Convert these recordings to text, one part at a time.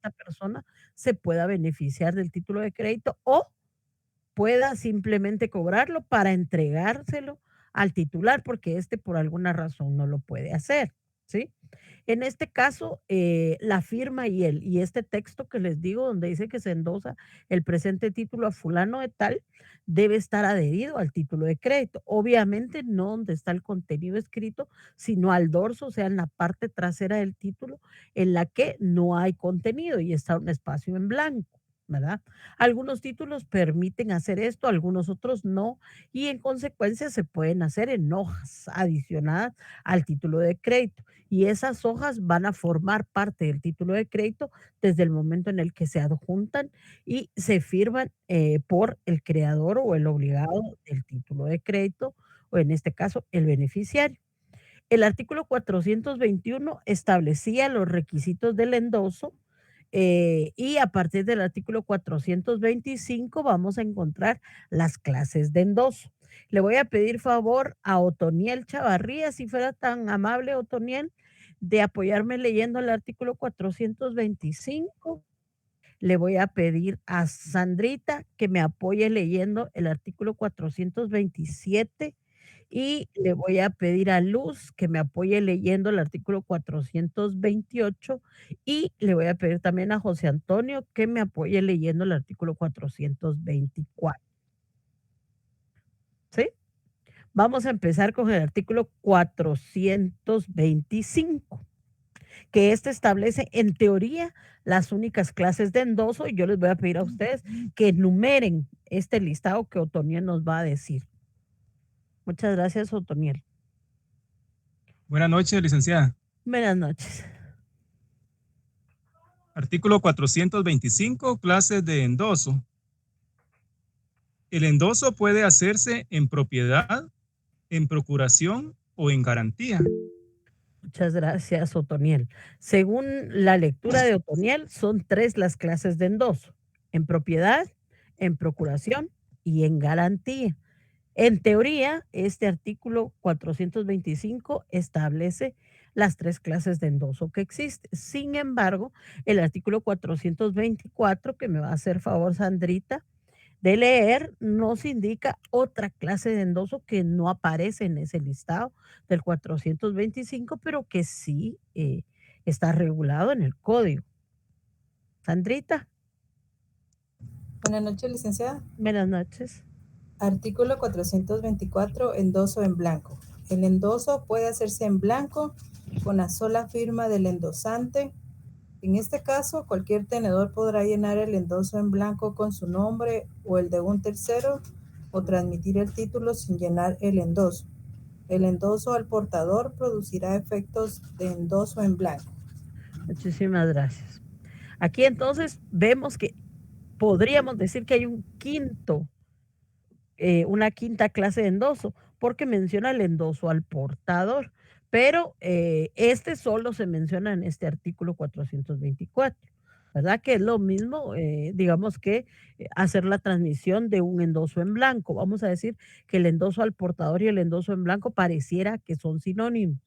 esta persona se pueda beneficiar del título de crédito o pueda simplemente cobrarlo para entregárselo al titular, porque este por alguna razón no lo puede hacer, ¿sí? En este caso, la firma y este texto que les digo, donde dice que se endosa el presente título a fulano de tal, debe estar adherido al título de crédito. Obviamente no donde está el contenido escrito, sino al dorso, o sea, en la parte trasera del título, en la que no hay contenido y está un espacio en blanco, ¿verdad? Algunos títulos permiten hacer esto, algunos otros no, y en consecuencia se pueden hacer en hojas adicionadas al título de crédito. Y esas hojas van a formar parte del título de crédito desde el momento en el que se adjuntan y se firman por el creador o el obligado del título de crédito, o en este caso, el beneficiario. El artículo 421 establecía los requisitos del endoso y a partir del artículo 425 vamos a encontrar las clases de endoso. Le voy a pedir favor a Otoniel Chavarría, si fuera tan amable, Otoniel, de apoyarme leyendo el artículo 425. Le voy a pedir a Sandrita que me apoye leyendo el artículo 427 y le voy a pedir a Luz que me apoye leyendo el artículo 428 y le voy a pedir también a José Antonio que me apoye leyendo el artículo 424. ¿Sí? Vamos a empezar con el artículo 425, que este establece en teoría las únicas clases de endoso y yo les voy a pedir a ustedes que enumeren este listado que Otoniel nos va a decir. Muchas gracias, Otoniel. Buenas noches, licenciada. Buenas noches. Artículo 425, clases de endoso. El endoso puede hacerse en propiedad, en procuración o en garantía. Muchas gracias, Otoniel. Según la lectura de Otoniel, son tres las clases de endoso: en propiedad, en procuración y en garantía. En teoría, este artículo 425 establece las tres clases de endoso que existen. Sin embargo, el artículo 424, que me va a hacer favor Sandrita de leer, nos indica otra clase de endoso que no aparece en ese listado del 425, pero que sí está regulado en el código. Sandrita, Buenas noches, licenciada. buenas noches. Artículo 424, endoso en blanco. El endoso puede hacerse en blanco con la sola firma del endosante. En este caso, cualquier tenedor podrá llenar el endoso en blanco con su nombre o el de un tercero o transmitir el título sin llenar el endoso. El endoso al portador producirá efectos de endoso en blanco. Muchísimas gracias. Aquí entonces vemos que podríamos decir que hay una quinta clase de endoso, porque menciona el endoso al portador, pero este solo se menciona en este artículo 424, ¿verdad? Que es lo mismo, digamos que hacer la transmisión de un endoso en blanco. Vamos a decir que el endoso al portador y el endoso en blanco pareciera que son sinónimos,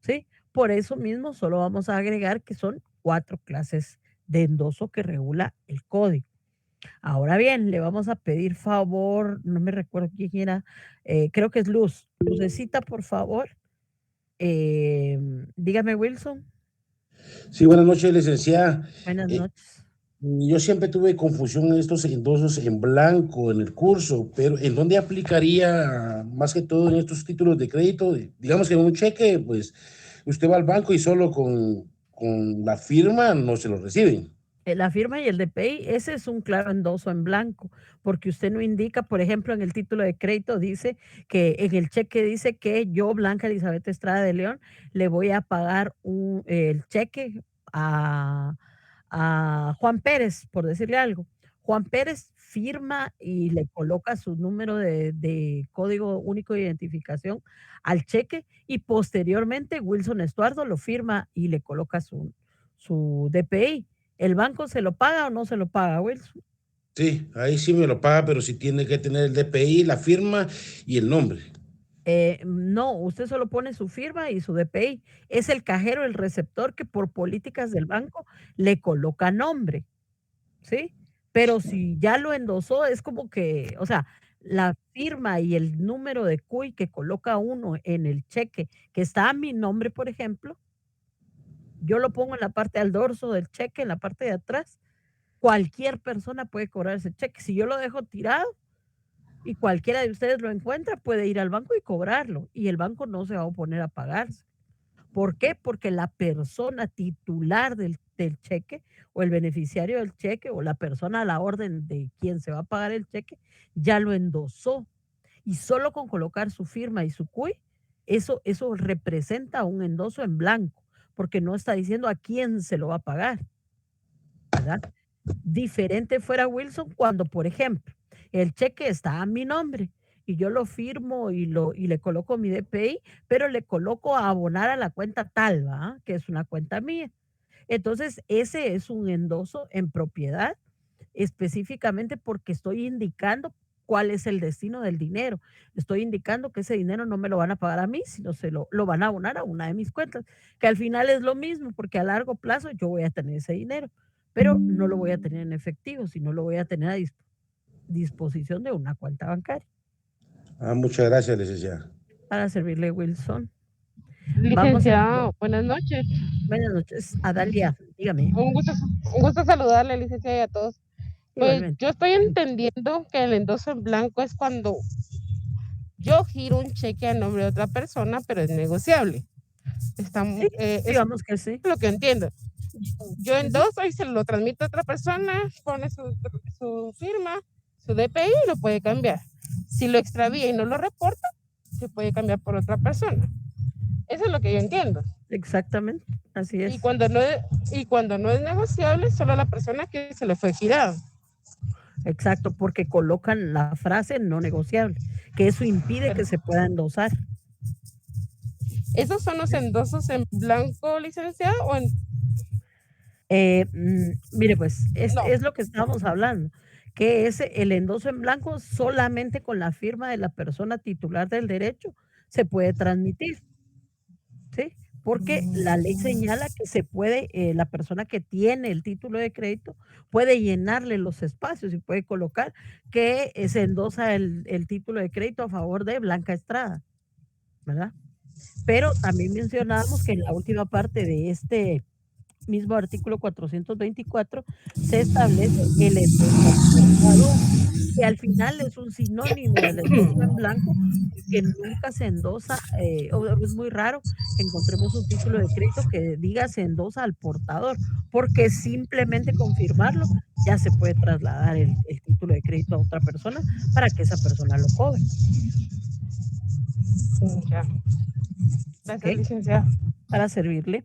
¿sí? Por eso mismo solo vamos a agregar que son cuatro clases de endoso que regula el código. Ahora bien, le vamos a pedir favor, no me recuerdo quién era, creo que es Luz. Lucecita, por favor. Dígame, Wilson. Sí, buenas noches, licenciada. Buenas Eh, noches. yo siempre tuve confusión en estos endosos en blanco en el curso, pero ¿en dónde aplicaría más que todo en estos títulos de crédito? Digamos que en un cheque, pues usted va al banco y solo con la firma no se lo reciben. La firma y el DPI, ese es un claro endoso en blanco, porque usted no indica, por ejemplo, en el título de crédito dice que en el cheque dice que yo, Blanca Elizabeth Estrada de León, le voy a pagar el cheque a, a Juan Pérez, por decirle algo. Juan Pérez firma y le coloca su número de código único de identificación al cheque y posteriormente Wilson Estuardo lo firma y le coloca su DPI. ¿El banco se lo paga o no se lo paga, Wilson? Sí, ahí sí me lo paga, pero sí tiene que tener el DPI, la firma y el nombre. No, usted solo pone su firma y su DPI. Es el cajero, el receptor que por políticas del banco le coloca nombre, ¿sí? Pero si ya lo endosó, es como que, o sea, la firma y el número de CUI que coloca uno en el cheque, que está a mi nombre, por ejemplo, yo lo pongo en la parte al dorso del cheque, en la parte de atrás, cualquier persona puede cobrar ese cheque. Si yo lo dejo tirado y cualquiera de ustedes lo encuentra, puede ir al banco y cobrarlo, y el banco no se va a oponer a pagarse. ¿Por qué? Porque la persona titular del cheque o el beneficiario del cheque o la persona a la orden de quien se va a pagar el cheque ya lo endosó. Y solo con colocar su firma y su CUI, eso representa un endoso en blanco, porque no está diciendo a quién se lo va a pagar, ¿verdad? Diferente fuera, Wilson, cuando, por ejemplo, el cheque está a mi nombre y yo lo firmo y le coloco mi DPI, pero le coloco a abonar a la cuenta tal, ¿va? Que es una cuenta mía. Entonces, ese es un endoso en propiedad, específicamente porque estoy indicando cuál es el destino del dinero. Estoy indicando que ese dinero no me lo van a pagar a mí, sino lo van a abonar a una de mis cuentas, que al final es lo mismo, porque a largo plazo yo voy a tener ese dinero, pero no lo voy a tener en efectivo, sino lo voy a tener a disposición de una cuenta bancaria. Muchas gracias, licenciada. Para servirle, Wilson. Licenciado, buenas noches. Buenas noches, Adalia, dígame. Un gusto saludarle, licenciada, y a todos. Pues Igualmente. yo estoy entendiendo que el endoso en blanco es cuando yo giro un cheque a nombre de otra persona, pero es negociable. Sí, Es digamos que sí. lo que entiendo. Yo endoso y se lo transmito a otra persona, pone su firma, su DPI y lo puede cambiar. Si lo extravía y no lo reporta, se puede cambiar por otra persona. Eso es lo que yo entiendo. Exactamente, así es. Y cuando no es negociable, solo la persona que se le fue girado. Exacto, porque colocan la frase no negociable, que eso impide que se pueda endosar. ¿Esos son los endosos en blanco, licenciado? ¿O en... Mire, pues No. es lo que estábamos hablando, que el endoso en blanco solamente con la firma de la persona titular del derecho se puede transmitir, ¿sí? Porque la ley señala que se puede, la persona que tiene el título de crédito puede llenarle los espacios y puede colocar que se endosa el título de crédito a favor de Blanca Estrada, ¿verdad? Pero también mencionábamos que en la última parte de este mismo artículo 424 se establece el endoso aportador, que al final es un sinónimo del endoso en blanco, que nunca se endosa, es muy raro que encontremos un título de crédito que diga se endosa al portador, porque simplemente confirmarlo ya se puede trasladar el título de crédito a otra persona para que esa persona lo cobre. Ya. Gracias, ¿Ok? licenciada. Para servirle.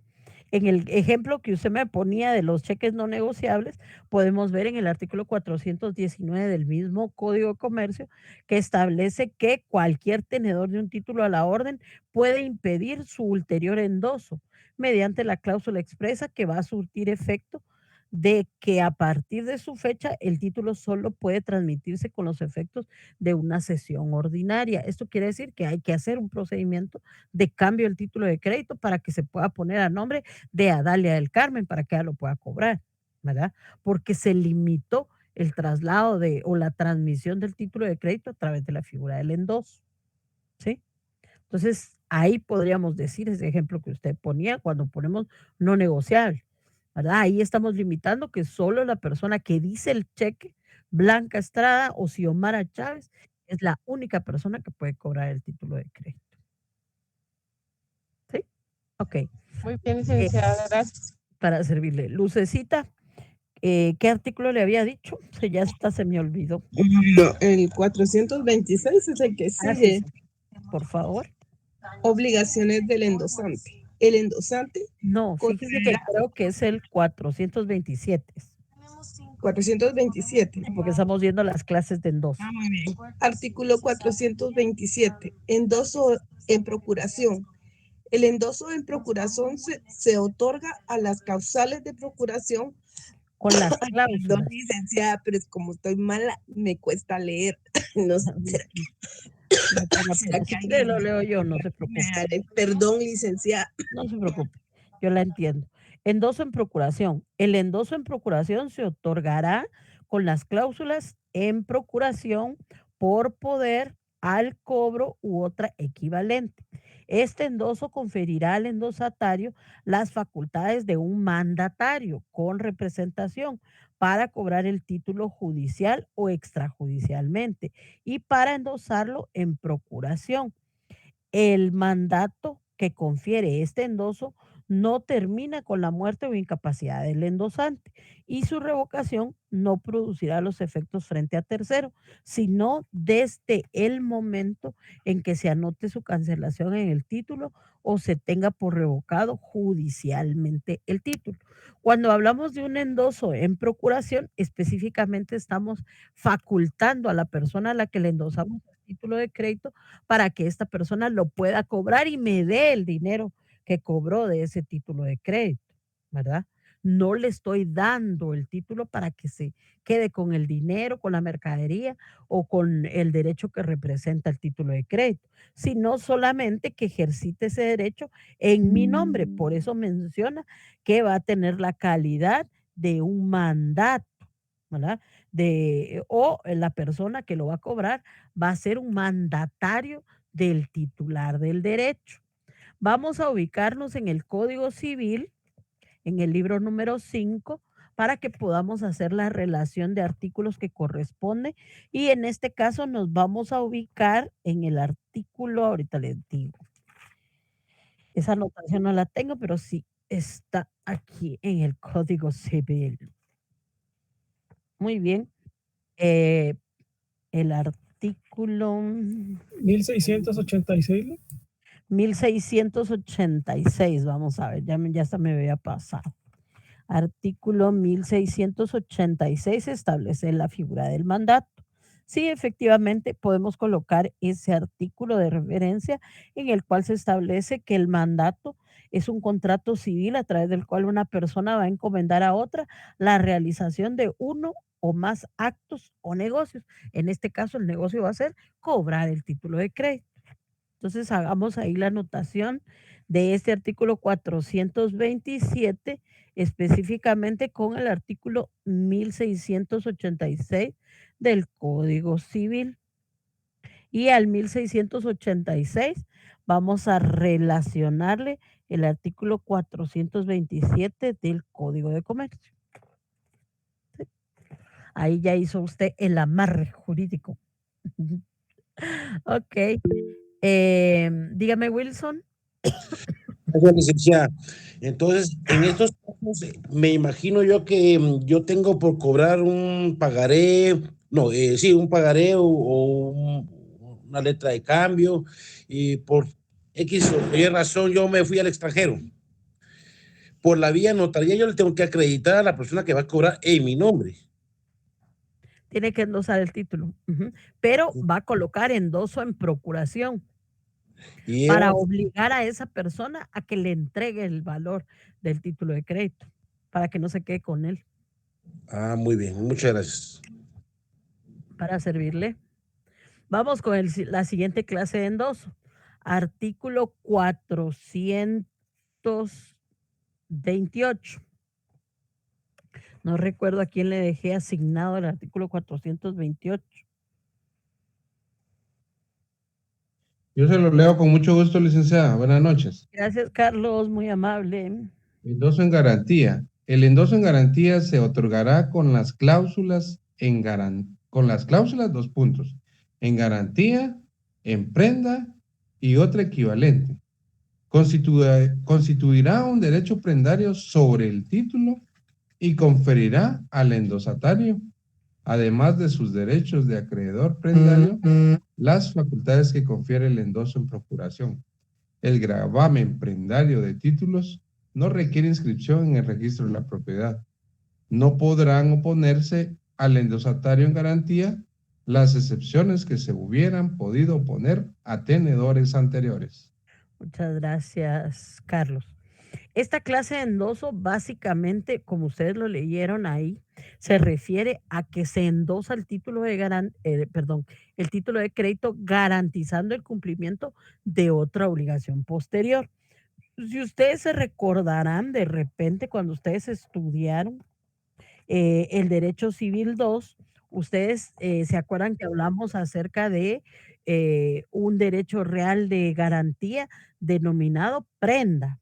En el ejemplo que usted me ponía de los cheques no negociables, podemos ver en el artículo 419 del mismo Código de Comercio que establece que cualquier tenedor de un título a la orden puede impedir su ulterior endoso mediante la cláusula expresa que va a surtir efecto de que a partir de su fecha el título solo puede transmitirse con los efectos de una sesión ordinaria. Esto quiere decir que hay que hacer un procedimiento de cambio del título de crédito para que se pueda poner a nombre de Adalia del Carmen para que ella lo pueda cobrar, ¿verdad? Porque se limitó el traslado o la transmisión del título de crédito a través de la figura del endoso, ¿sí? Entonces, ahí podríamos decir ese ejemplo que usted ponía cuando ponemos no negociable, ¿verdad? Ahí estamos limitando que solo la persona que dice el cheque, Blanca Estrada o Xiomara Chávez, es la única persona que puede cobrar el título de crédito. ¿Sí? Ok. Muy bien, licenciada, gracias. Para servirle. Lucecita, ¿qué artículo le había dicho? Ya está, se me olvidó. No, el 426 es el que sigue. Sí. Por favor. Obligaciones del endosante. El endosante. No, fíjese que creo que es el 427. 427. Porque estamos viendo las clases de endoso. Muy bien. Artículo 427. Endoso en procuración. El endoso en procuración se otorga a las causales de procuración. Con las No, cláusulas. licenciada, pero es como estoy mala, me cuesta leer. No sé. No tenga ¿Será pena. que Si quiere alguien lo leo yo, no se preocupe. Perdón, licenciada. No se preocupe, yo la entiendo. Endoso en procuración. El endoso en procuración se otorgará con las cláusulas en procuración por poder al cobro u otra equivalente. Este endoso conferirá al endosatario las facultades de un mandatario con representación para cobrar el título judicial o extrajudicialmente y para endosarlo en procuración. El mandato que confiere este endoso no termina con la muerte o incapacidad del endosante y su revocación no producirá los efectos frente a tercero, sino desde el momento en que se anote su cancelación en el título o se tenga por revocado judicialmente el título. Cuando hablamos de un endoso en procuración, específicamente estamos facultando a la persona a la que le endosamos el título de crédito para que esta persona lo pueda cobrar y me dé el dinero que cobró de ese título de crédito, ¿verdad? No le estoy dando el título para que se quede con el dinero, con la mercadería o con el derecho que representa el título de crédito, sino solamente que ejercite ese derecho en mi nombre. Por eso menciona que va a tener la calidad de un mandato, ¿verdad? O la persona que lo va a cobrar va a ser un mandatario del titular del derecho. Vamos a ubicarnos en el Código Civil, en el libro número 5, para que podamos hacer la relación de artículos que corresponde. Y en este caso nos vamos a ubicar en el artículo, ahorita les digo, esa anotación no la tengo, pero sí está aquí en el Código Civil. Muy bien. El artículo 1686. 1686, vamos a ver, ya hasta me había pasado. Artículo 1686 establece la figura del mandato. Sí, efectivamente, podemos colocar ese artículo de referencia en el cual se establece que el mandato es un contrato civil a través del cual una persona va a encomendar a otra la realización de uno o más actos o negocios. En este caso, el negocio va a ser cobrar el título de crédito. Entonces, hagamos ahí la anotación de este artículo 427, específicamente con el artículo 1686 del Código Civil. Y al 1686 vamos a relacionarle el artículo 427 del Código de Comercio. ¿Sí? Ahí ya hizo usted el amarre jurídico. Ok. Dígame, Wilson. Gracias, licenciada. Entonces, en estos casos, me imagino yo que yo tengo por cobrar un pagaré, no, sí, un pagaré una letra de cambio, y por X o Y razón yo me fui al extranjero. Por la vía notaría yo le tengo que acreditar a la persona que va a cobrar en mi nombre. Tiene que endosar el título, pero va a colocar endoso en procuración Y para obligar a esa persona a que le entregue el valor del título de crédito, para que no se quede con él, muy bien, muchas gracias. para servirle. Vamos con la siguiente clase de endoso. Artículo 428. No recuerdo a quién le dejé asignado el artículo 428. Yo se lo leo con mucho gusto, licenciada. Buenas noches. Gracias, Carlos, muy amable. Endoso en garantía. El endoso en garantía se otorgará con las cláusulas dos puntos. En garantía, en prenda y otra equivalente. Constituirá un derecho prendario sobre el título y conferirá al endosatario, además de sus derechos de acreedor prendario, las facultades que confiere el endoso en procuración. El gravamen prendario de títulos no requiere inscripción en el registro de la propiedad. No podrán oponerse al endosatario en garantía las excepciones que se hubieran podido oponer a tenedores anteriores. Muchas gracias, Carlos. Esta clase de endoso, básicamente, como ustedes lo leyeron ahí, se refiere a que se endosa el título el título de crédito garantizando el cumplimiento de otra obligación posterior. Si ustedes se recordarán de repente cuando ustedes estudiaron el Derecho Civil 2, ustedes se acuerdan que hablamos acerca de un derecho real de garantía denominado prenda.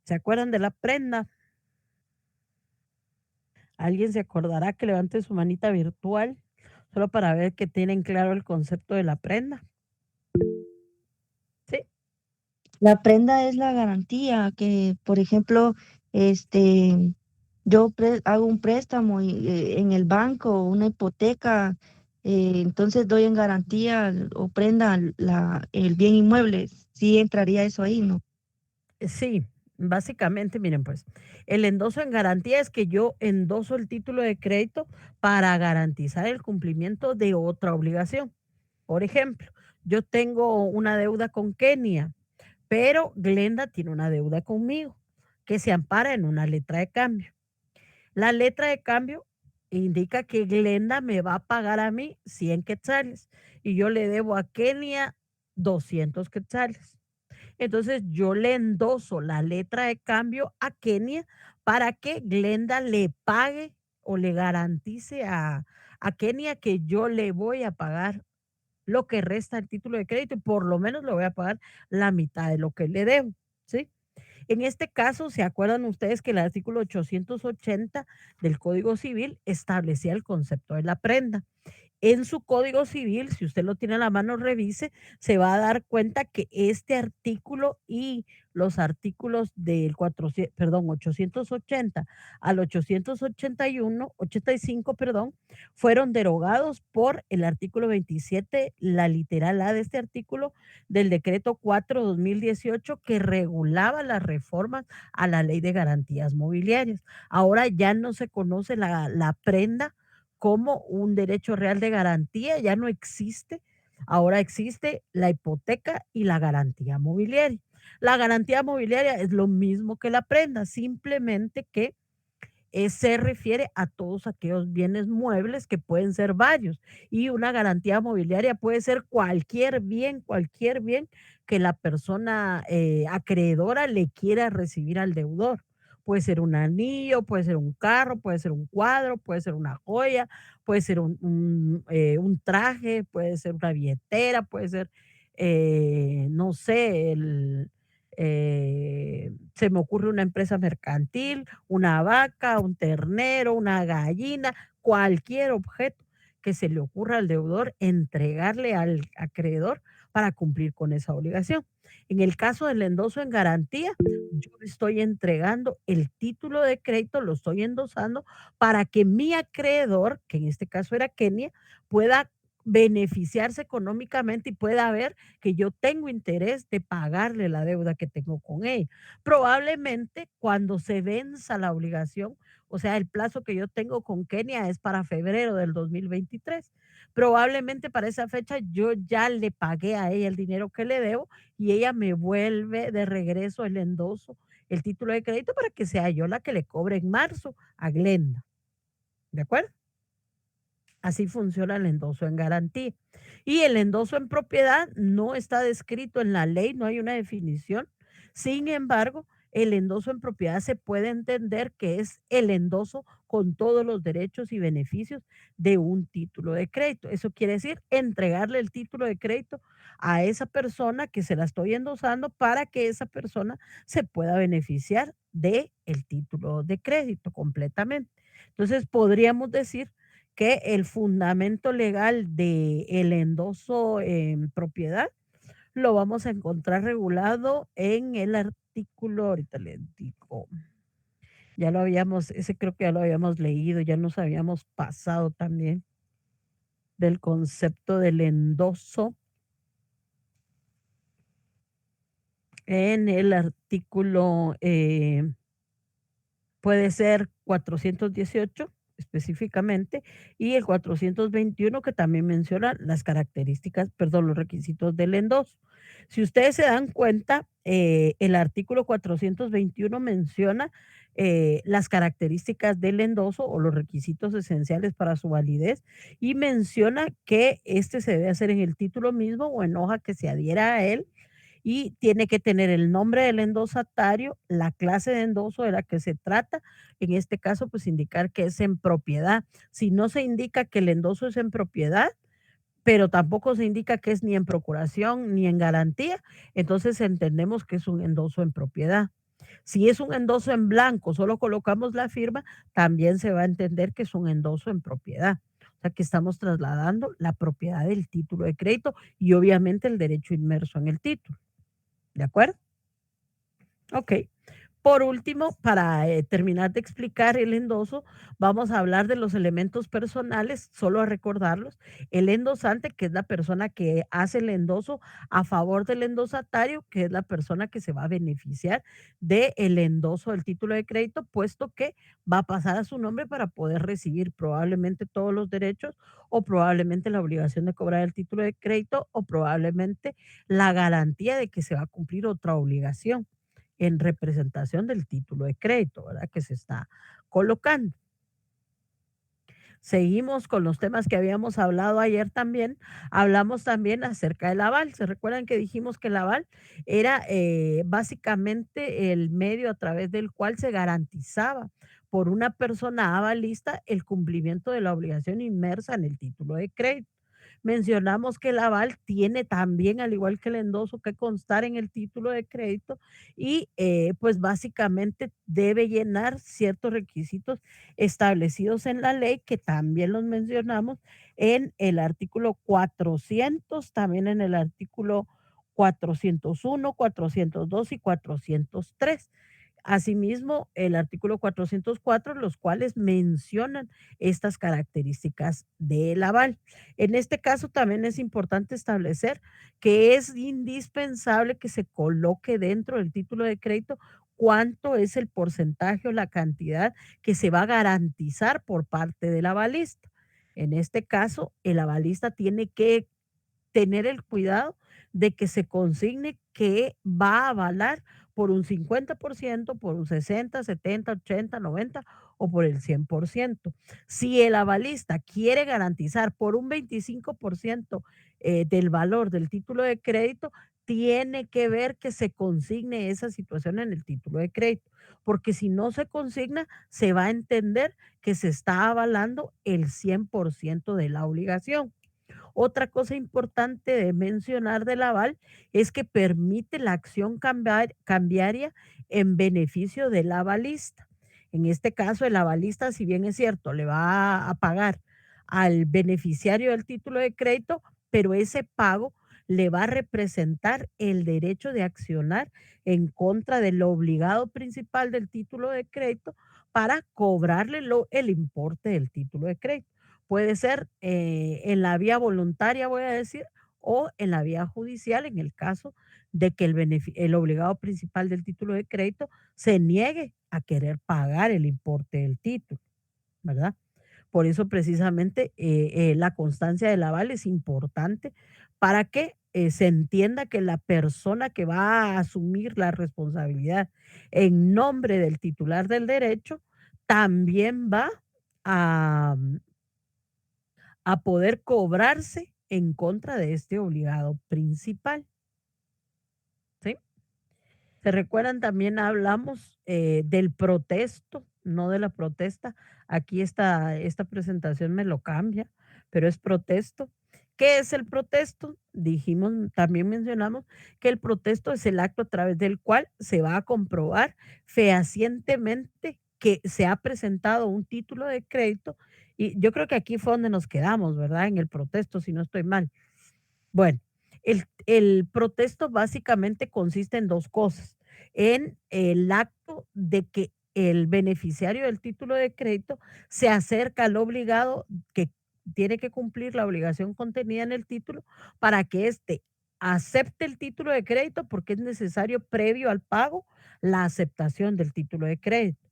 ¿Se acuerdan de la prenda? ¿Alguien se acordará que levante su manita virtual solo para ver que tienen claro el concepto de la prenda? Sí. La prenda es la garantía que, por ejemplo, yo hago un préstamo en el banco, una hipoteca, entonces doy en garantía o prenda el bien inmueble. Sí entraría eso ahí, ¿no? Sí, básicamente, miren, pues, el endoso en garantía es que yo endoso el título de crédito para garantizar el cumplimiento de otra obligación. Por ejemplo, yo tengo una deuda con Kenia, pero Glenda tiene una deuda conmigo que se ampara en una letra de cambio. La letra de cambio indica que Glenda me va a pagar a mí 100 quetzales y yo le debo a Kenia 200 quetzales. Entonces yo le endoso la letra de cambio a Kenia para que Glenda le pague o le garantice a Kenia que yo le voy a pagar lo que resta del título de crédito y por lo menos le voy a pagar la mitad de lo que le debo, ¿sí? En este caso, ¿se acuerdan ustedes que el artículo 880 del Código Civil establecía el concepto de la prenda? En su Código Civil, si usted lo tiene a la mano, revise, se va a dar cuenta que este artículo y los artículos del 880 al 85, fueron derogados por el artículo 27, la literal A de este artículo del decreto 4/2018 que regulaba las reformas a la ley de garantías mobiliarias. Ahora ya no se conoce la prenda como un derecho real de garantía, ya no existe. Ahora existe la hipoteca y la garantía mobiliaria. La garantía mobiliaria es lo mismo que la prenda, simplemente que se refiere a todos aquellos bienes muebles que pueden ser varios y una garantía mobiliaria puede ser cualquier bien que la persona acreedora le quiera recibir al deudor. Puede ser un anillo, puede ser un carro, puede ser un cuadro, puede ser una joya, puede ser un traje, puede ser una billetera, puede ser, no sé, se me ocurre una empresa mercantil, una vaca, un ternero, una gallina, cualquier objeto que se le ocurra al deudor entregarle al acreedor para cumplir con esa obligación. En el caso del endoso en garantía, yo estoy entregando el título de crédito, lo estoy endosando para que mi acreedor, que en este caso era Kenia, pueda beneficiarse económicamente y pueda ver que yo tengo interés de pagarle la deuda que tengo con ella. Probablemente cuando se venza la obligación, o sea, el plazo que yo tengo con Kenia es para febrero del 2023. Probablemente para esa fecha yo ya le pagué a ella el dinero que le debo y ella me vuelve de regreso el endoso, el título de crédito para que sea yo la que le cobre en marzo a Glenda. ¿De acuerdo? Así funciona el endoso en garantía. Y el endoso en propiedad no está descrito en la ley, no hay una definición. Sin embargo, el endoso en propiedad se puede entender que es el endoso con todos los derechos y beneficios de un título de crédito. Eso quiere decir entregarle el título de crédito a esa persona que se la estoy endosando para que esa persona se pueda beneficiar de el título de crédito completamente. Entonces, podríamos decir que el fundamento legal del endoso en propiedad lo vamos a encontrar regulado en el artículo, ahorita le digo, ya lo habíamos, ese creo que ya lo habíamos leído, ya nos habíamos pasado también del concepto del endoso en el artículo, puede ser 418 específicamente, y el 421 que también menciona las características, perdón, los requisitos del endoso. Si ustedes se dan cuenta, el artículo 421 menciona las características del endoso o los requisitos esenciales para su validez y menciona que este se debe hacer en el título mismo o en hoja que se adhiera a él y tiene que tener el nombre del endosatario, la clase de endoso de la que se trata, en este caso pues indicar que es en propiedad. Si no se indica que el endoso es en propiedad, pero tampoco se indica que es ni en procuración ni en garantía, entonces entendemos que es un endoso en propiedad. Si es un endoso en blanco, solo colocamos la firma, también se va a entender que es un endoso en propiedad. O sea que estamos trasladando la propiedad del título de crédito y obviamente el derecho inmerso en el título. ¿De acuerdo? Ok. Por último, para terminar de explicar el endoso, vamos a hablar de los elementos personales, solo a recordarlos. El endosante, que es la persona que hace el endoso a favor del endosatario, que es la persona que se va a beneficiar del endoso del título de crédito, puesto que va a pasar a su nombre para poder recibir probablemente todos los derechos o probablemente la obligación de cobrar el título de crédito o probablemente la garantía de que se va a cumplir otra obligación en representación del título de crédito, ¿verdad? Que se está colocando. Seguimos con los temas que habíamos hablado ayer también. Hablamos también acerca del aval. ¿Se recuerdan que dijimos que el aval era básicamente el medio a través del cual se garantizaba por una persona avalista el cumplimiento de la obligación inmersa en el título de crédito? Mencionamos que el aval tiene también, al igual que el endoso, que constar en el título de crédito y pues básicamente debe llenar ciertos requisitos establecidos en la ley, que también los mencionamos en el artículo 400, también en el artículo 401, 402 y 403. Asimismo, el artículo 404, los cuales mencionan estas características del aval. En este caso también es importante establecer que es indispensable que se coloque dentro del título de crédito cuánto es el porcentaje o la cantidad que se va a garantizar por parte del avalista. En este caso, el avalista tiene que tener el cuidado de que se consigne que va a avalar por un 50%, por un 60, 70, 80, 90 o por el 100%. Si el avalista quiere garantizar por un 25% del valor del título de crédito, tiene que ver que se consigne esa situación en el título de crédito, porque si no se consigna, se va a entender que se está avalando el 100% de la obligación. Otra cosa importante de mencionar del aval es que permite la acción cambiaria en beneficio del avalista. En este caso, el avalista, si bien es cierto, le va a pagar al beneficiario del título de crédito, pero ese pago le va a representar el derecho de accionar en contra del obligado principal del título de crédito para cobrarle el importe del título de crédito. Puede ser en la vía voluntaria, voy a decir, o en la vía judicial, en el caso de que el obligado principal del título de crédito se niegue a querer pagar el importe del título, ¿verdad? Por eso precisamente la constancia del aval es importante para que se entienda que la persona que va a asumir la responsabilidad en nombre del titular del derecho también va a, a poder cobrarse en contra de este obligado principal. ¿Sí? ¿Se recuerdan? También hablamos del protesto, no de la protesta. Aquí esta presentación me lo cambia, pero es protesto. ¿Qué es el protesto? Dijimos, también mencionamos que el protesto es el acto a través del cual se va a comprobar fehacientemente que se ha presentado un título de crédito. Y yo creo que aquí fue donde nos quedamos, ¿verdad? En el protesto, si no estoy mal. Bueno, el protesto básicamente consiste en dos cosas. En el acto de que el beneficiario del título de crédito se acerca al obligado que tiene que cumplir la obligación contenida en el título para que éste acepte el título de crédito porque es necesario previo al pago la aceptación del título de crédito.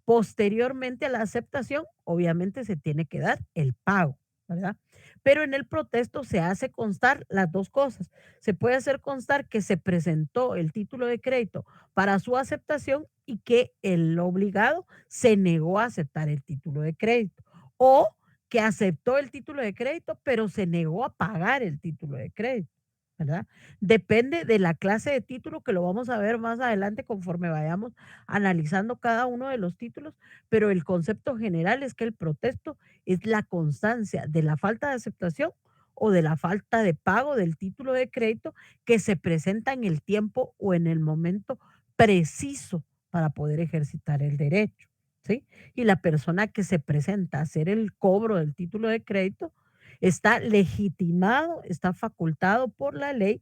Posteriormente a la aceptación, obviamente se tiene que dar el pago, ¿verdad? Pero en el protesto se hace constar las dos cosas. Se puede hacer constar que se presentó el título de crédito para su aceptación y que el obligado se negó a aceptar el título de crédito. O que aceptó el título de crédito, pero se negó a pagar el título de crédito, ¿verdad? Depende de la clase de título, que lo vamos a ver más adelante conforme vayamos analizando cada uno de los títulos, pero el concepto general es que el protesto es la constancia de la falta de aceptación o de la falta de pago del título de crédito que se presenta en el tiempo o en el momento preciso para poder ejercitar el derecho, ¿sí? Y la persona que se presenta a hacer el cobro del título de crédito está legitimado, está facultado por la ley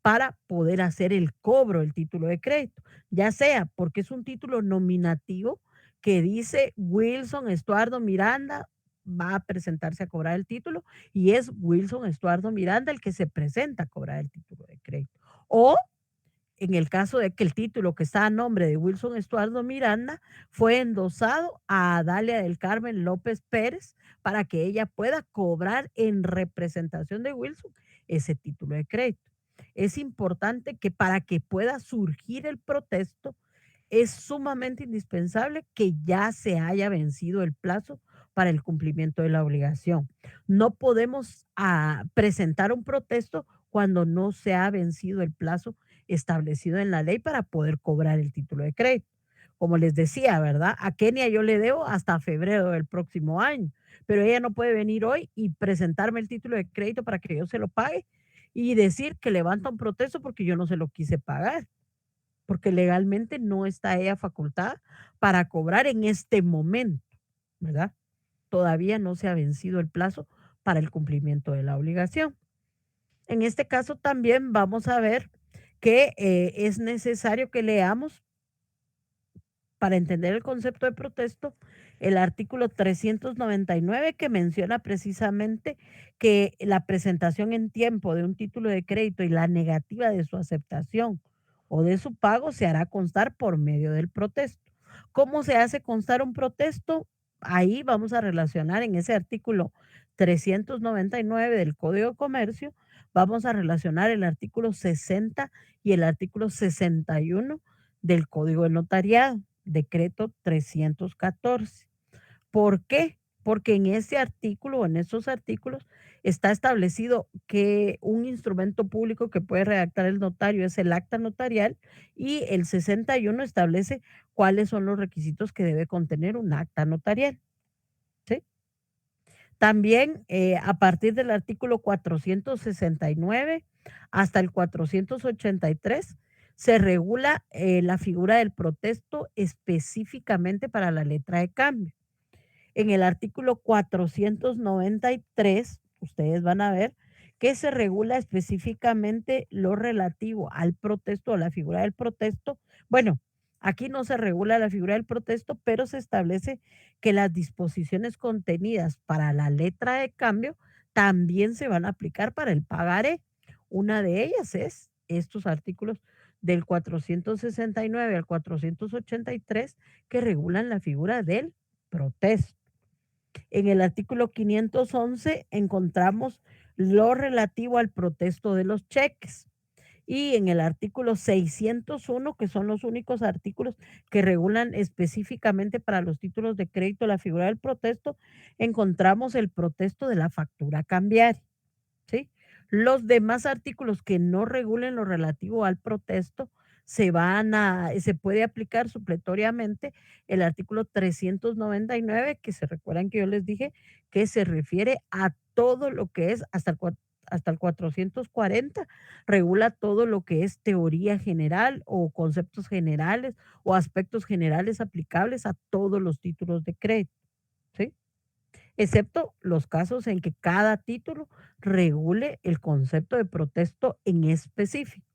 para poder hacer el cobro del título de crédito, ya sea porque es un título nominativo que dice Wilson Estuardo Miranda va a presentarse a cobrar el título y es Wilson Estuardo Miranda el que se presenta a cobrar el título de crédito. O en el caso de que el título que está a nombre de Wilson Estuardo Miranda fue endosado a Dalia del Carmen López Pérez para que ella pueda cobrar en representación de Wilson ese título de crédito. Es importante que para que pueda surgir el protesto, es sumamente indispensable que ya se haya vencido el plazo para el cumplimiento de la obligación. No podemos presentar un protesto cuando no se ha vencido el plazo establecido en la ley para poder cobrar el título de crédito. Como les decía, ¿verdad? A Kenia yo le debo hasta febrero del próximo año, pero ella no puede venir hoy y presentarme el título de crédito para que yo se lo pague y decir que levanta un protesto porque yo no se lo quise pagar, porque legalmente no está ella facultada para cobrar en este momento, ¿verdad? Todavía no se ha vencido el plazo para el cumplimiento de la obligación. En este caso también vamos a ver que es necesario que leamos para entender el concepto de protesto el artículo 399 que menciona precisamente que la presentación en tiempo de un título de crédito y la negativa de su aceptación o de su pago se hará constar por medio del protesto. ¿Cómo se hace constar un protesto? Ahí vamos a relacionar en ese artículo 399 del Código de Comercio, vamos a relacionar el artículo 60 y el artículo 61 del Código de Notariado, decreto 314. ¿Por qué? Porque en ese artículo, en esos artículos, está establecido que un instrumento público que puede redactar el notario es el acta notarial y el 61 establece cuáles son los requisitos que debe contener un acta notarial. ¿Sí? También a partir del artículo 469 hasta el 483 se regula la figura del protesto específicamente para la letra de cambio. En el artículo 493, ustedes van a ver que se regula específicamente lo relativo al protesto o la figura del protesto. Bueno, aquí no se regula la figura del protesto, pero se establece que las disposiciones contenidas para la letra de cambio también se van a aplicar para el pagaré. Una de ellas es estos artículos del 469 al 483 que regulan la figura del protesto. En el artículo 511 encontramos lo relativo al protesto de los cheques. Y en el artículo 601, que son los únicos artículos que regulan específicamente para los títulos de crédito la figura del protesto, encontramos el protesto de la factura cambiaria. ¿Sí? Los demás artículos que no regulen lo relativo al protesto se puede aplicar supletoriamente el artículo 399, que se recuerdan que yo les dije que se refiere a todo lo que es hasta el 440, regula todo lo que es teoría general o conceptos generales o aspectos generales aplicables a todos los títulos de crédito, ¿sí? Excepto los casos en que cada título regule el concepto de protesto en específico,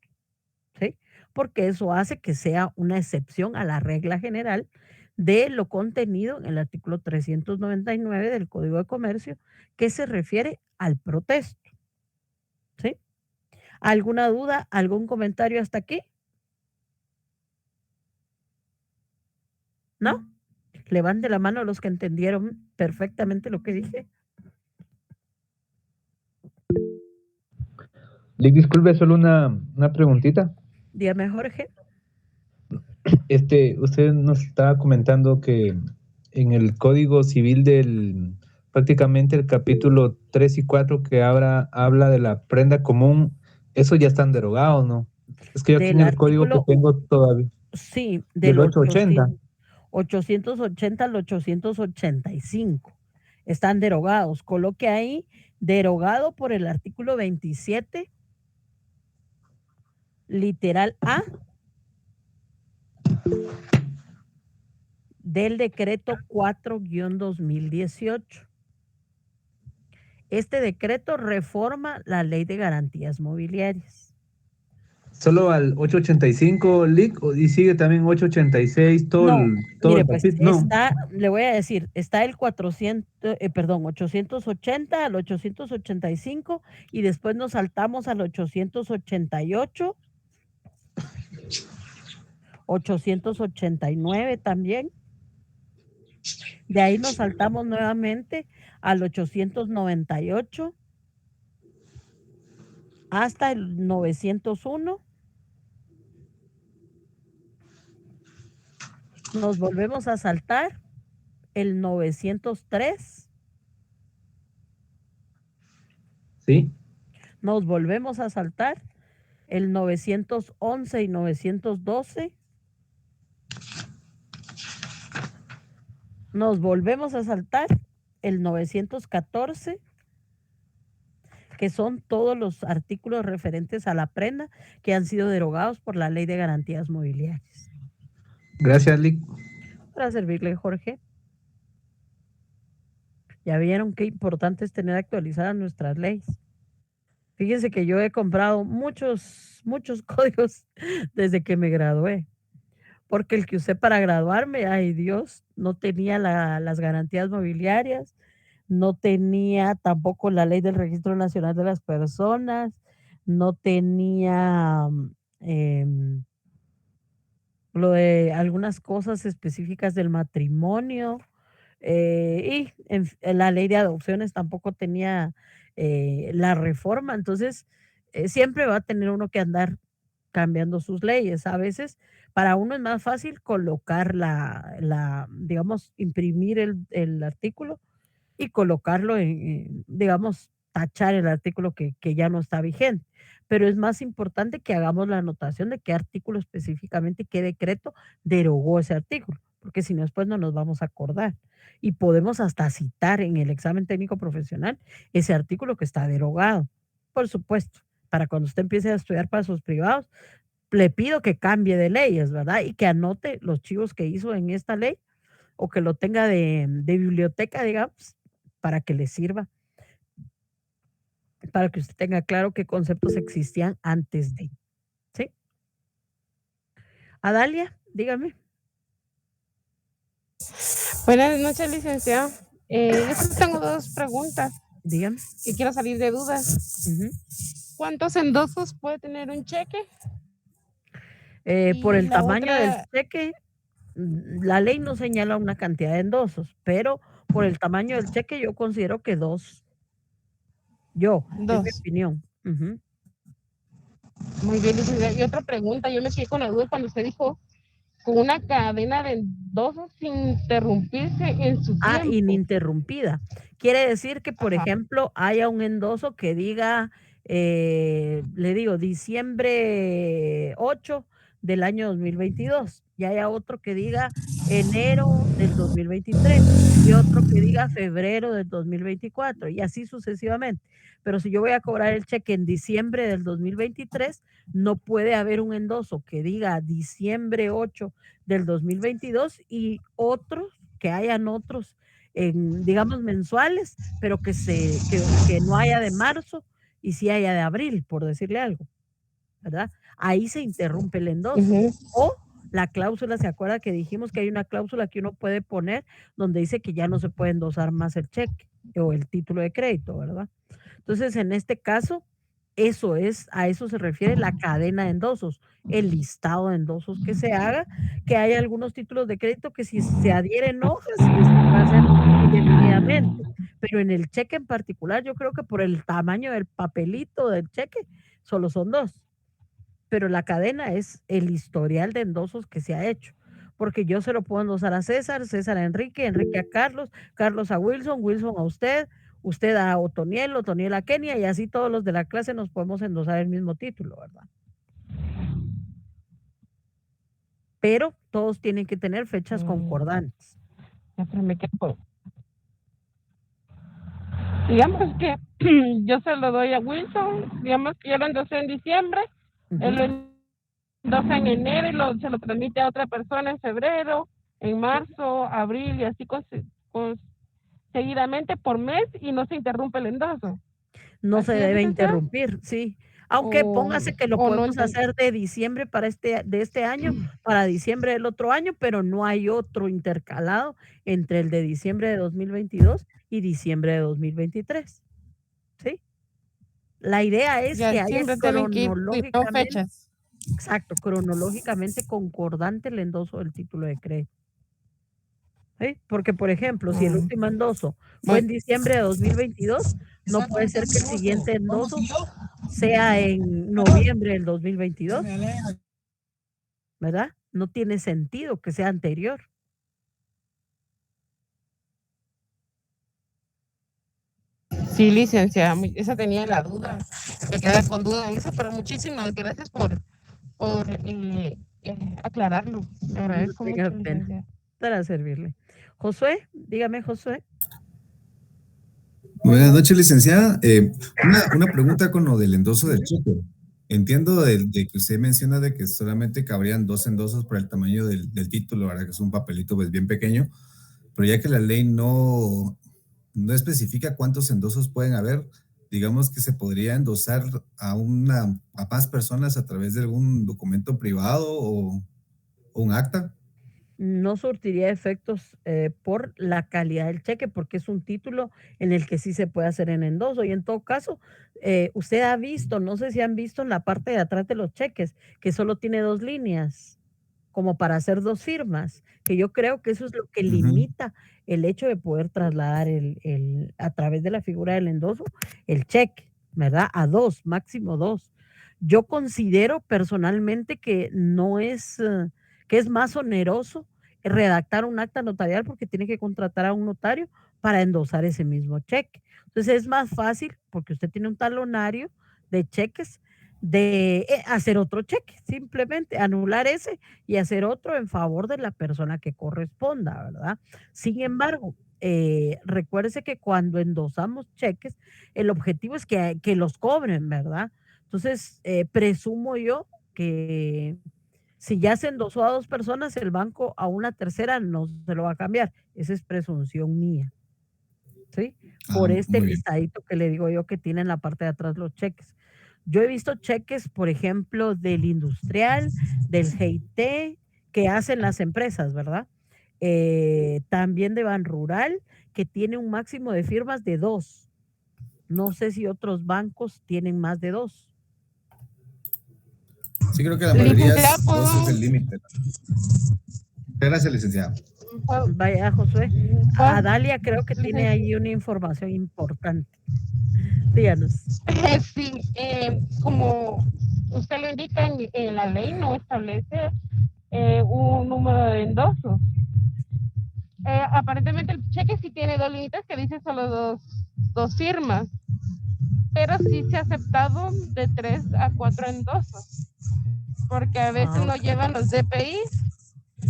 ¿sí? Porque eso hace que sea una excepción a la regla general de lo contenido en el artículo 399 del Código de Comercio que se refiere al protesto, ¿sí? ¿Alguna duda, algún comentario hasta aquí? ¿No? Levante la mano los que entendieron perfectamente lo que dije. Lick, disculpe, solo una preguntita. Dígame, Jorge. Usted nos estaba comentando que en el Código Civil prácticamente el capítulo 3 y 4 que habla de la prenda común, eso ya están derogados, ¿no? Es que yo aquí en Del el código que artículo, tengo todavía, sí, del del 880. 880 al 885. Están derogados. Coloque ahí, derogado por el artículo 27, literal A, del decreto 4-2018. Este decreto reforma la ley de garantías mobiliarias. Solo al 885, Lick, y sigue también 886, No, todo mire, el pues capítulo. No. le voy a decir, está el 880 al 885 y después nos saltamos al 888, 889 también. De ahí nos saltamos nuevamente al 898 hasta el 901. Nos volvemos a saltar el 903. Sí. Nos volvemos a saltar el 911 y 912. Nos volvemos a saltar el 914, que son todos los artículos referentes a la prenda que han sido derogados por la Ley de Garantías Mobiliarias. Gracias, Lick. Para servirle, Jorge. Ya vieron qué importante es tener actualizadas nuestras leyes. Fíjense que yo he comprado muchos códigos desde que me gradué, porque el que usé para graduarme, ay Dios, no tenía las garantías mobiliarias, no tenía tampoco la ley del Registro Nacional de las Personas, no tenía lo de algunas cosas específicas del matrimonio, y la ley de adopciones tampoco tenía la reforma. Entonces, siempre va a tener uno que andar cambiando sus leyes. A veces para uno es más fácil colocar digamos, imprimir el artículo y colocarlo digamos, tachar el artículo que ya no está vigente. Pero es más importante que hagamos la anotación de qué artículo específicamente, qué decreto derogó ese artículo, porque si no, después no nos vamos a acordar. Y podemos hasta citar en el examen técnico profesional ese artículo que está derogado. Por supuesto, para cuando usted empiece a estudiar para sus privados, le pido que cambie de leyes, ¿verdad? Y que anote los chivos que hizo en esta ley o que lo tenga de biblioteca, digamos, para que le sirva, para que usted tenga claro qué conceptos existían antes de, ¿sí? Adalia, dígame. Buenas noches, licenciado. Yo solo tengo dos preguntas. Dígame. Y quiero salir de dudas. ¿Cuántos endosos puede tener un cheque? Por el la tamaño del otra- cheque, la ley no señala una cantidad de endosos, pero por el tamaño del cheque yo considero que 2. Es mi Dos. opinión. Muy bien, licenciado. Y otra pregunta, yo me quedé con la duda cuando usted dijo con una cadena de endosos sin interrumpirse en su tiempo. Ininterrumpida. Quiere decir que, por ejemplo, haya un endoso que diga, le digo, diciembre 8 del año 2022, y haya otro que diga enero del 2023, y otro que diga febrero del 2024, y así sucesivamente. Pero si yo voy a cobrar el cheque en diciembre del 2023, no puede haber un endoso que diga diciembre 8 del 2022 y otros, que hayan otros, digamos, mensuales, pero que no haya de marzo y sí haya de abril, por decirle algo, ¿verdad? Ahí se interrumpe el endoso. O la cláusula, ¿se acuerda que dijimos que hay una cláusula que uno puede poner donde dice que ya no se puede endosar más el cheque o el título de crédito, ¿verdad? Entonces, en este caso, a eso se refiere la cadena de endosos, el listado de endosos que se haga, que hay algunos títulos de crédito que si se adhieren hojas, sí, va a ser indefinidamente, pero en el cheque en particular, yo creo que por el tamaño del papelito del cheque, solo son 2. Pero la cadena es el historial de endosos que se ha hecho. Porque yo se lo puedo endosar a César, César a Enrique, Enrique a Carlos, Carlos a Wilson, Wilson a usted, usted a Otoniel, Otoniel a Kenia, y así todos los de la clase nos podemos endosar el mismo título, ¿verdad? Pero todos tienen que tener fechas concordantes. Ya, pero me quedo. Digamos que yo se lo doy a Wilson, digamos que yo lo endosé en diciembre, él lo endosa en enero y se lo transmite a otra persona en febrero, en marzo, abril y así seguidamente por mes y no se interrumpe el endoso. No se ¿Así es, debe licenciada? interrumpir, sí. Aunque póngase que lo o no podemos hacer de diciembre de este año para diciembre del otro año, pero no hay otro intercalado entre el de diciembre de 2022 y diciembre de 2023. ¿Sí? La idea es Ya que haya siempre tienen que ir cronológicamente, fechas. exacto, cronológicamente concordante el endoso del título de crédito. ¿Sí? Porque, por ejemplo, si el último endoso fue en diciembre de 2022, no puede ser que el siguiente endoso sea en noviembre del 2022, ¿verdad? No tiene sentido que sea anterior. Sí, licenciada, esa tenía la duda, me quedé con duda en eso, pero muchísimas gracias por aclararlo. Le agradezco No tenga mucho, pena. licenciada. Para servirle. Josué, dígame, Josué. Buenas noches, licenciada. Una pregunta con lo del endoso del cheque. Entiendo de que usted menciona de que solamente cabrían 2 endosos por el tamaño del título, ¿verdad? Que es un papelito pues bien pequeño, pero ya que la ley no especifica cuántos endosos pueden haber, digamos que se podría endosar a más personas a través de algún documento privado o un acta. No surtiría efectos por la calidad del cheque, porque es un título en el que sí se puede hacer en endoso. Y en todo caso, usted ha visto, no sé si han visto en la parte de atrás de los cheques, que solo tiene 2 líneas, como para hacer 2 firmas, que yo creo que eso es lo que limita el hecho de poder trasladar a través de la figura del endoso, el cheque, ¿verdad? A 2, máximo 2. Yo considero personalmente que no es... que es más oneroso redactar un acta notarial porque tiene que contratar a un notario para endosar ese mismo cheque. Entonces es más fácil, porque usted tiene un talonario de cheques, de hacer otro cheque, simplemente anular ese y hacer otro en favor de la persona que corresponda, ¿verdad? Sin embargo, recuérdese que cuando endosamos cheques, el objetivo es que los cobren, ¿verdad? Entonces, presumo yo que si ya se endosó a 2 personas, el banco a una tercera no se lo va a cambiar. Esa es presunción mía. ¿Sí? Por este listadito que le digo yo que tiene en la parte de atrás los cheques. Yo he visto cheques, por ejemplo, del industrial, del GIT, que hacen las empresas, ¿verdad? También de Ban Rural, que tiene un máximo de firmas de 2. No sé si otros bancos tienen más de 2. Sí, creo que la mayoría es 2 es el límite. Gracias, licenciada. Vaya, Josué. A Dalia creo que tiene ahí una información importante. Díganos. Sí, como usted lo indica en la ley, no establece un número de endosos. Aparentemente el cheque sí tiene 2 líneas que dice solo 2 firmas, pero sí se ha aceptado de 3 a 4 endosos, porque a veces no llevan los DPIs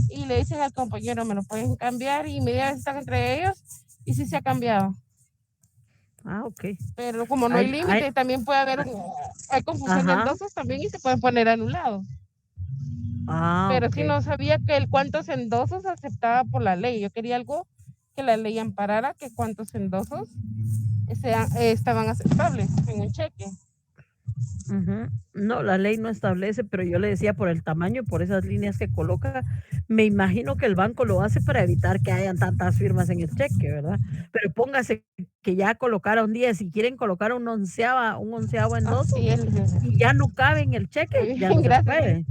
y le dicen al compañero, me lo pueden cambiar, y inmediatamente están entre ellos, y sí se ha cambiado. Ok. Pero como no hay límite, también puede haber, hay confusión de endosos también y se pueden poner anulados. Pero sí no sabía que cuántos endosos aceptaba por la ley. Yo quería algo que la ley amparara, que cuántos endosos estaban aceptables en un cheque. No, la ley no establece, pero yo le decía por el tamaño, por esas líneas que coloca, me imagino que el banco lo hace para evitar que hayan tantas firmas en el cheque, ¿verdad? Pero póngase que ya colocaron 10, si quieren colocar un onceavo endoso y ya no cabe en el cheque, ya no se puede.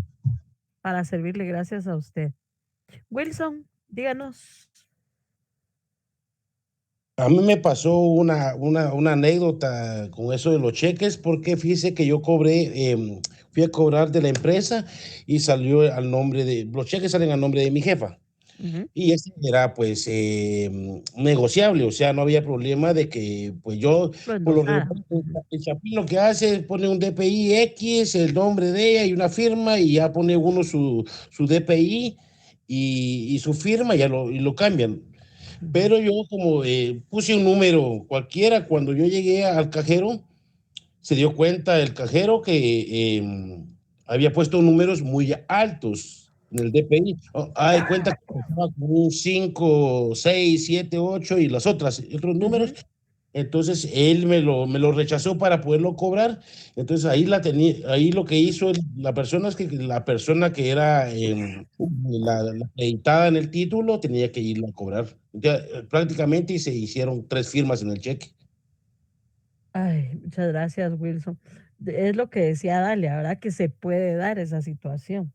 Para servirle, gracias a usted. Wilson, díganos. A mí me pasó una anécdota con eso de los cheques, porque fíjese que yo fui a cobrar de la empresa y salió al nombre los cheques salen al nombre de mi jefa. Ujú. Y ese era pues negociable, o sea, no había problema de que pues yo, Lo por lo regular, endosara. Ujú. el Chapín lo que hace es pone un DPI X, el nombre de ella y una firma y ya pone uno su DPI y su firma y lo cambian. Ujú. Pero yo como puse un número cualquiera, cuando yo llegué al cajero, se dio cuenta el cajero que había puesto números muy altos en el DPI. Oh, de cuenta que estaba con un 5, 6, 7, 8 y las otros números. Ujú. Entonces él me lo rechazó para poderlo cobrar. Entonces ahí ahí lo que hizo la persona es que la persona que era la acreditada en el título tenía que irla a cobrar. Ya, prácticamente se hicieron 3 firmas en el cheque. Ay, muchas gracias, Wilson. Es lo que decía Dalia, ¿verdad? Que se puede dar esa situación.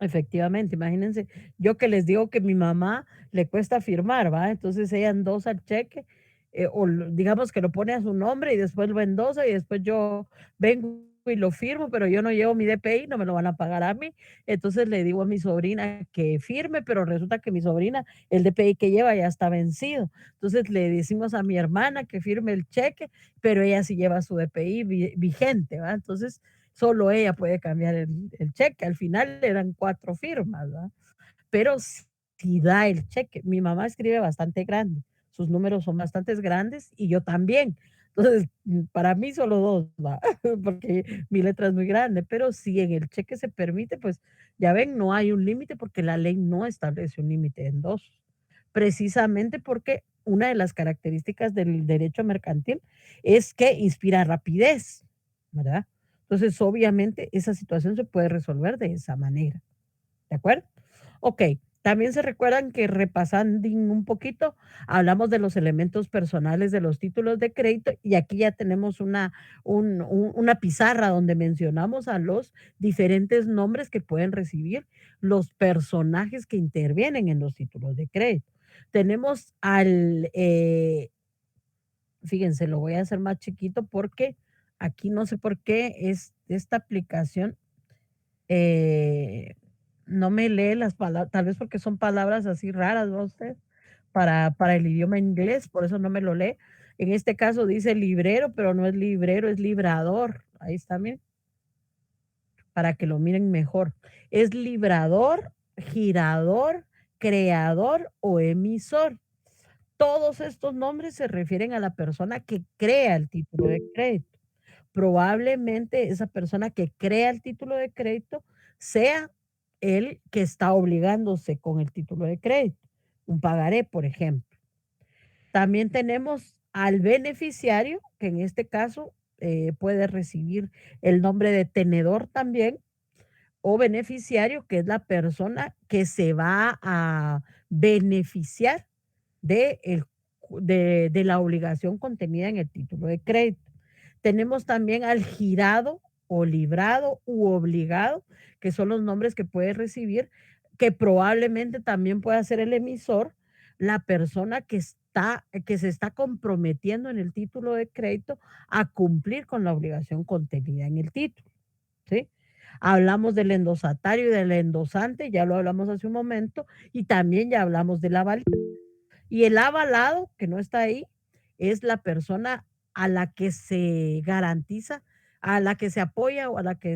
Efectivamente, imagínense, yo que les digo que mi mamá le cuesta firmar, ¿va? Entonces ella endosa el cheque, digamos que lo pone a su nombre y después lo endosa y después yo vengo y lo firmo, pero yo no llevo mi DPI, no me lo van a pagar a mí. Entonces le digo a mi sobrina que firme, pero resulta que mi sobrina, el DPI que lleva ya está vencido. Entonces le decimos a mi hermana que firme el cheque, pero ella sí lleva su DPI vigente, ¿va? Entonces solo ella puede cambiar el cheque. Al final eran 4 firmas, ¿verdad? Pero si da el cheque. Mi mamá escribe bastante grande, sus números son bastante grandes y yo también. Entonces, para mí solo 2, ¿va? Porque mi letra es muy grande, pero si en el cheque se permite, pues ya ven, no hay un límite porque la ley no establece un límite en 2. Precisamente porque una de las características del derecho mercantil es que inspira rapidez, ¿verdad? Entonces, obviamente, esa situación se puede resolver de esa manera. ¿De acuerdo? Ok. También se recuerdan que repasando un poquito, hablamos de los elementos personales de los títulos de crédito y aquí ya tenemos una pizarra donde mencionamos a los diferentes nombres que pueden recibir los personajes que intervienen en los títulos de crédito. Tenemos fíjense, lo voy a hacer más chiquito porque aquí no sé por qué esta aplicación no me lee las palabras, tal vez porque son palabras así raras, ¿no usted? Para el idioma inglés, por eso no me lo lee. En este caso dice librero, pero no es librero, es librador. Ahí está, miren, para que lo miren mejor. Es librador, girador, creador o emisor. Todos estos nombres se refieren a la persona que crea el título de crédito. Probablemente esa persona que crea el título de crédito sea el que está obligándose con el título de crédito, un pagaré, por ejemplo. También tenemos al beneficiario, que en este caso puede recibir el nombre de tenedor también, o beneficiario, que es la persona que se va a beneficiar de, de la obligación contenida en el título de crédito. Tenemos también al girado o librado u obligado, que son los nombres que puede recibir, que probablemente también pueda ser el emisor, la persona que se está comprometiendo en el título de crédito a cumplir con la obligación contenida en el título, ¿sí? Hablamos del endosatario y del endosante, ya lo hablamos hace un momento, y también ya hablamos del avalado. Y el avalado, que no está ahí, es la persona a la que se garantiza, a la que se apoya o a la que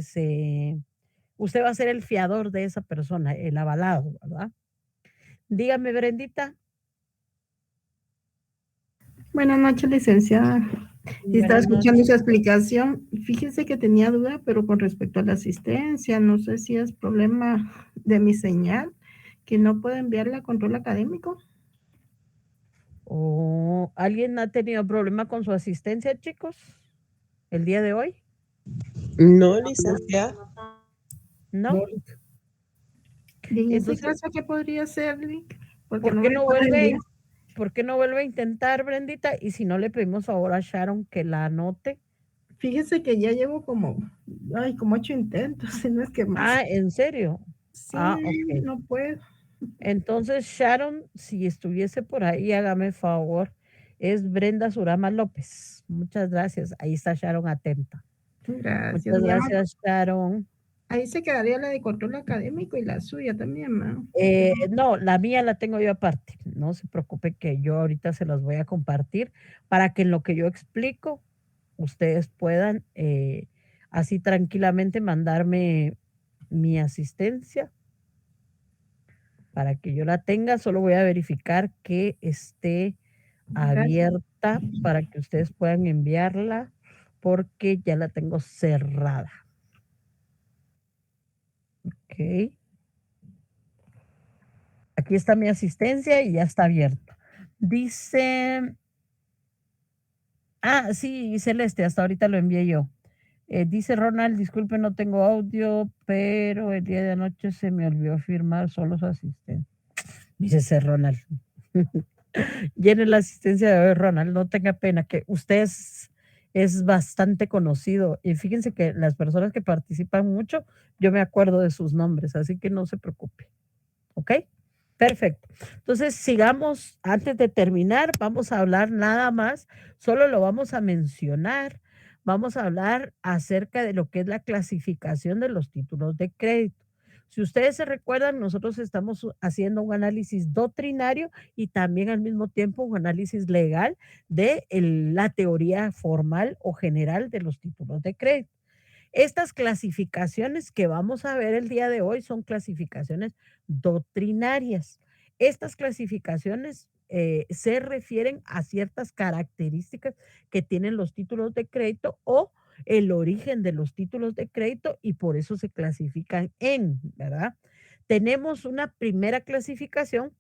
usted va a ser el fiador de esa persona, el avalado, ¿verdad? Dígame, Brendita. Buenas noches, licenciada. Y estaba Buenas escuchando noches. su explicación. Fíjese que tenía duda, pero con respecto a la asistencia, no sé si es problema de mi señal, que no puedo enviarla a control académico. ¿O alguien ha tenido problema con su asistencia, chicos, el día de hoy? No, licenciada. ¿No? Y en ese Entonces, caso, ¿qué podría ser, Lick? Porque ¿por no qué me no puedo vuelve, enviar. por qué no vuelve a intentar, Brendita? Y si no, le pedimos favor a Sharon que la anote. Fíjese que ya llevo como 8 intentos, si no es que más. Ah, ¿en serio? Sí, Ah, ok. no puedo. Entonces, Sharon, si estuviese por ahí, hágame favor. Es Brenda Surama López. Muchas gracias. Ahí está Sharon atenta. Gracias, Muchas mi amor. gracias, Sharon. Ahí se quedaría la de control académico y la suya también, ma. No, la mía la tengo yo aparte. No se preocupe que yo ahorita se las voy a compartir para que en lo que yo explico, ustedes puedan así tranquilamente mandarme mi asistencia para que yo la tenga. Solo voy a verificar que esté abierta para que ustedes puedan enviarla porque ya la tengo cerrada. Ok. Aquí está mi asistencia y ya está abierta. Dice, sí, Celeste, hasta ahorita lo envié yo. Dice Ronald, disculpe, no tengo audio, pero el día de anoche se me olvidó firmar solo su asistencia. Dice ese Ronald. Llene la asistencia de hoy, Ronald, no tenga pena, que usted es bastante conocido. Y fíjense que las personas que participan mucho, yo me acuerdo de sus nombres, así que no se preocupe. ¿Ok? Perfecto. Entonces, sigamos, antes de terminar, vamos a hablar nada más, solo lo vamos a mencionar, vamos a hablar acerca de lo que es la clasificación de los títulos de crédito. Si ustedes se recuerdan, nosotros estamos haciendo un análisis doctrinario y también al mismo tiempo un análisis legal de la teoría formal o general de los títulos de crédito. Estas clasificaciones que vamos a ver el día de hoy son clasificaciones doctrinarias. Estas clasificaciones se refieren a ciertas características que tienen los títulos de crédito o el origen de los títulos de crédito y por eso se clasifican ¿verdad? Tenemos una primera clasificación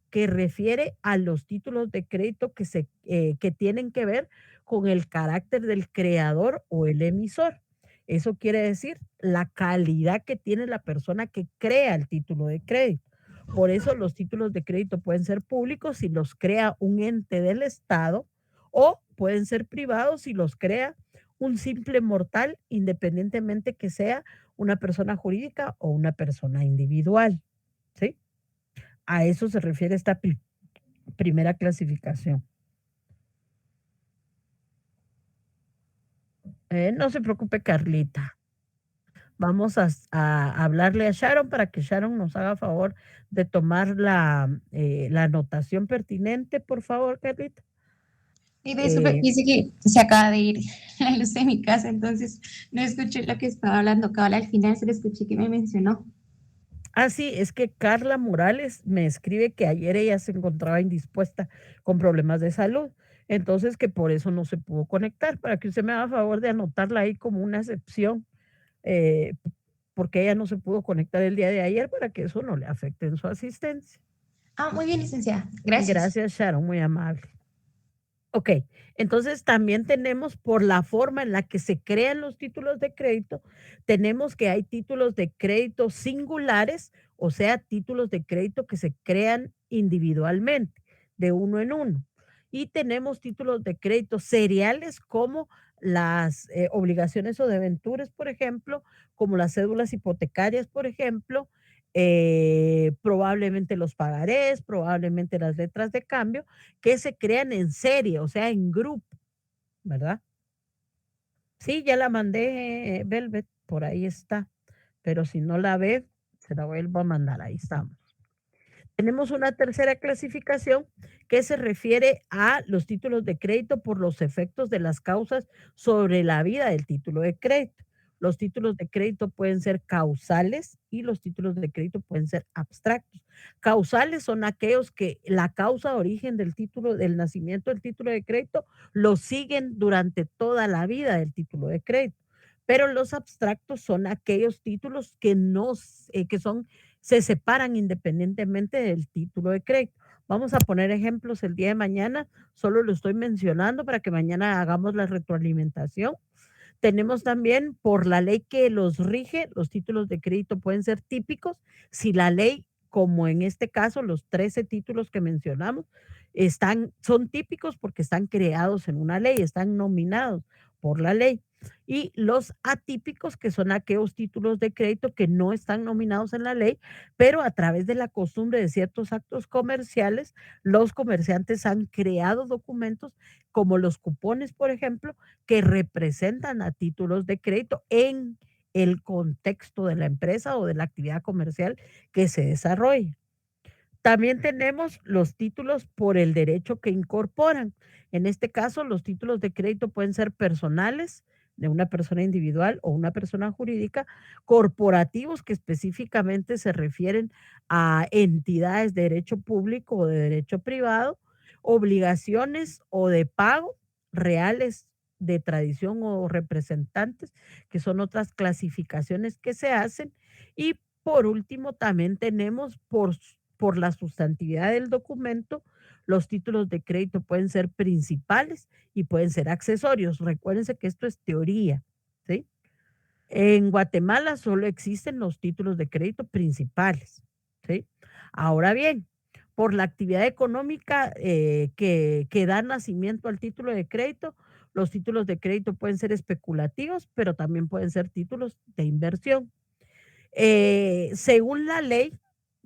que refiere a los títulos de crédito que tienen que ver con el carácter del creador o el emisor. Eso quiere decir la calidad que tiene la persona que crea el título de crédito. Por eso los títulos de crédito pueden ser públicos si los crea un ente del Estado o pueden ser privados si los crea un simple mortal, independientemente que sea una persona jurídica o una persona individual. ¿Sí? A eso se refiere esta primera clasificación. No se preocupe, Carlita. Vamos a hablarle a Sharon para que Sharon nos haga favor de tomar la anotación pertinente, por favor, Carlita. Y disculpe, dice que se acaba de ir la luz de mi casa, entonces no escuché lo que estaba hablando. Cabal, al final se lo escuché que me mencionó. Sí, es que Carla Morales me escribe que ayer ella se encontraba indispuesta con problemas de salud, entonces que por eso no se pudo conectar, para que usted me haga favor de anotarla ahí como una excepción, porque ella no se pudo conectar el día de ayer para que eso no le afecte en su asistencia. Muy bien, licenciada. Gracias. Gracias, Sharon, muy amable. Ok, entonces también tenemos por la forma en la que se crean los títulos de crédito, tenemos que hay títulos de crédito singulares, o sea, títulos de crédito que se crean individualmente, de uno en uno. Y tenemos títulos de crédito seriales como las obligaciones o debentures, por ejemplo, como las cédulas hipotecarias, por ejemplo, probablemente los pagarés, probablemente las letras de cambio, que se crean en serie, o sea, en grupo, ¿verdad? Sí, ya la mandé, Velvet, por ahí está, pero si no la ve, se la vuelvo a mandar, ahí estamos. Tenemos una tercera clasificación que se refiere a los títulos de crédito por los efectos de las causas sobre la vida del título de crédito. Los títulos de crédito pueden ser causales y los títulos de crédito pueden ser abstractos. Causales son aquellos que la causa de origen del título, del nacimiento del título de crédito, lo siguen durante toda la vida del título de crédito. Pero los abstractos son aquellos títulos que no, se separan independientemente del título de crédito. Vamos a poner ejemplos el día de mañana, solo lo estoy mencionando para que mañana hagamos la retroalimentación. Tenemos también, por la ley que los rige, los títulos de crédito pueden ser típicos si la ley, como en este caso, los 13 títulos que mencionamos, son típicos porque están creados en una ley, están nominados por la ley. y los atípicos, que son aquellos títulos de crédito que no están nominados en la ley, pero a través de la costumbre de ciertos actos comerciales, los comerciantes han creado documentos como los cupones, por ejemplo, que representan a títulos de crédito en el contexto de la empresa o de la actividad comercial que se desarrolla. También tenemos los títulos por el derecho que incorporan. En este caso, los títulos de crédito pueden ser personales, de una persona individual o una persona jurídica, corporativos que específicamente se refieren a entidades de derecho público o de derecho privado, obligaciones o de pago reales de tradición o representantes, que son otras clasificaciones que se hacen. Y por último, también tenemos por la sustantividad del documento, los títulos de crédito pueden ser principales y pueden ser accesorios. Recuérdense que esto es teoría, ¿sí? En Guatemala solo existen los títulos de crédito principales, ¿sí? Ahora bien, por la actividad económica que da nacimiento al título de crédito, los títulos de crédito pueden ser especulativos, pero también pueden ser títulos de inversión. Según la ley,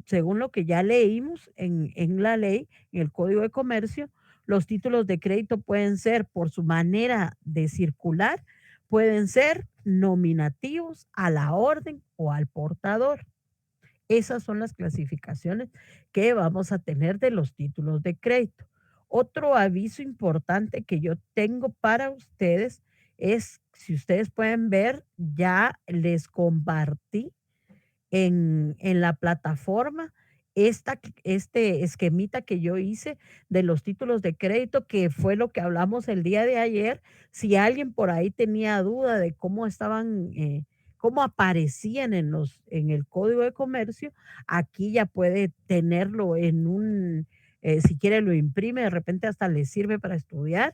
según lo que ya leímos en la ley, en el Código de Comercio, los títulos de crédito pueden ser, por su manera de circular, pueden ser nominativos a la orden o al portador. Esas son las clasificaciones que vamos a tener de los títulos de crédito. Otro aviso importante que yo tengo para ustedes es, si ustedes pueden ver, ya les compartí en la plataforma este esquemita que yo hice de los títulos de crédito, que fue lo que hablamos el día de ayer. Si alguien por ahí tenía duda de cómo estaban, cómo aparecían en el Código de Comercio, aquí ya puede tenerlo en si quiere lo imprime, de repente hasta le sirve para estudiar.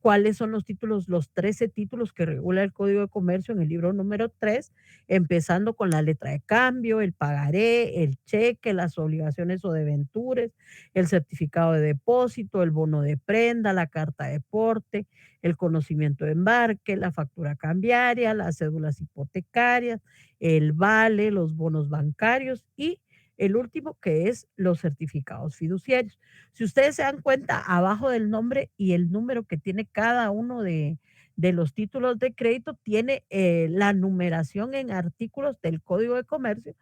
Cuáles son los títulos, los 13 títulos que regula el Código de Comercio en el libro número 3, empezando con la letra de cambio, el pagaré, el cheque, las obligaciones o debentures, el certificado de depósito, el bono de prenda, la carta de porte, el conocimiento de embarque, la factura cambiaria, las cédulas hipotecarias, el vale, los bonos bancarios y el último, que es los certificados fiduciarios. Si ustedes se dan cuenta, abajo del nombre y el número que tiene cada uno de los títulos de crédito, tiene la numeración en artículos del Código de Comercio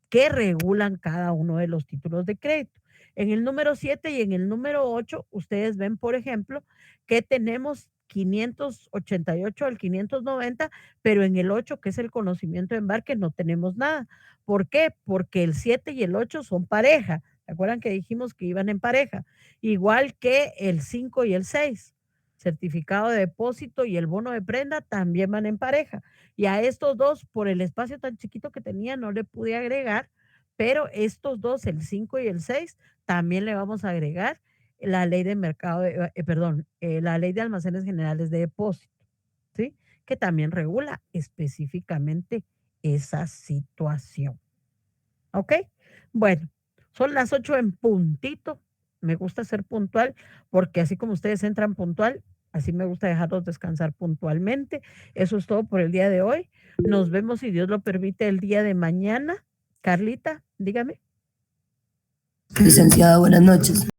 que regulan cada uno de los títulos de crédito. En el número 7 y en el número 8, ustedes ven, por ejemplo, que tenemos 588 al 590, pero en el 8, que es el conocimiento de embarque, no tenemos nada. ¿Por qué? Porque el 7 y el 8 son pareja. ¿Se acuerdan que dijimos que iban en pareja? Igual que el 5 y el 6. Certificado de depósito y el bono de prenda también van en pareja. Y a estos dos, por el espacio tan chiquito que tenía, no le pude agregar, pero estos dos, el 5 y el 6, también le vamos a agregar la ley de mercado, la ley de almacenes generales de depósito, ¿sí? Que también regula específicamente esa situación. ¿Ok? Bueno, son las 8 en puntito. Me gusta ser puntual porque así como ustedes entran puntual, así me gusta dejarlos descansar puntualmente. Eso es todo por el día de hoy. Nos vemos, si Dios lo permite, el día de mañana. Carlita, dígame. Licenciada, buenas noches.